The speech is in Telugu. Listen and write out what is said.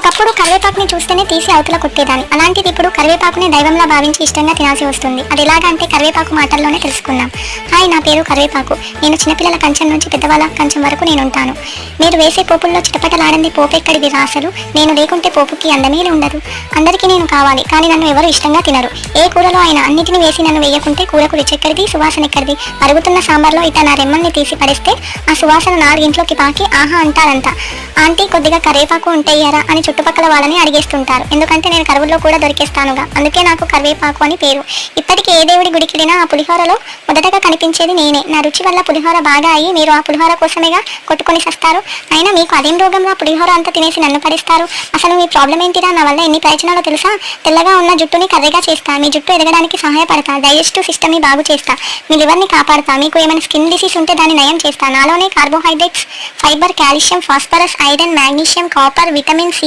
ఒకప్పుడు కరివేపాకుని చూస్తేనే తీసి అవతల కొట్టేదాన్ని. అలాంటిది ఇప్పుడు కరివేపాకుని దైవంలా భావించి ఇష్టంగా తినాల్సి వస్తుంది. అది ఎలాగంటే కరివేపాకు మాటల్లోనే తెలుసుకుందాం. హాయ్, నా పేరు కరివేపాకు. నేను చిన్నపిల్లల కంచం నుంచి పెద్దవాళ్ళ కంచం వరకు నేను ఉంటాను. మీరు వేసే పోపుల్లో చిటపటలాడింది పోపెక్కడిది రాసలు. నేను లేకుంటే పోపుకి అందమే ఉండదు. అందరికీ నేను కావాలి, కానీ నన్ను ఎవరు ఇష్టంగా తినరు. ఏ కూరలో అయినా అన్నిటిని వేసి నన్ను వేయకుంటే కూరకు రుచెక్కడిది, సువాసన ఎక్కడిది? మరుగుతున్న సాంబార్లో ఇట్లా నా రెమ్మల్ని తీసి పడేస్తే ఆ సువాసన నాలుగింట్లోకి పాకి ఆహా అంటారంతా. ఆంటీ కొద్దిగా కరివేపాకు ఉంటేయ్యారా అని చుట్టుపక్కల వాళ్ళని అడిగేస్తుంటారు. ఎందుకంటే నేను కరువుల్లో కూడా దొరికేస్తానుగా, అందుకే నాకు కరివేపాకు అని పేరు. ఇప్పటికీ ఏ దేవుడి గుడికి వెళ్ళినా ఆ పులిహోరలో మొదటగా కనిపించేది నేనే. నా రుచి వల్ల పులిహోర బాగా అయ్యి మీరు ఆ పులిహోర కోసమేగా కొట్టుకొని సస్తారు. అయినా మీకు అదేం రోగంలో పులిహోర అంతా తినేసి నన్ను పడిస్తారు? అసలు మీ ప్రాబ్లం ఏంటిరా? నా వల్ల ఎన్ని ప్రయోజనాలు తెలుసా? తెల్లగా ఉన్న జుట్టుని కర్రీగా చేస్తా, మీ జుట్టు ఎదగడానికి సహాయపడతా, డైజెస్టివ్ సిస్టమ్ని బాగు చేస్తా, మీ లివర్ని కాపాడుతా, మీకు ఏమైనా స్కిన్ డిసీజ్ ఉంటే దాన్ని నయం చేస్తా. నాలోనే carbohydrates, fibre, calcium, phosphorus, iron, magnesium, copper, vitamin C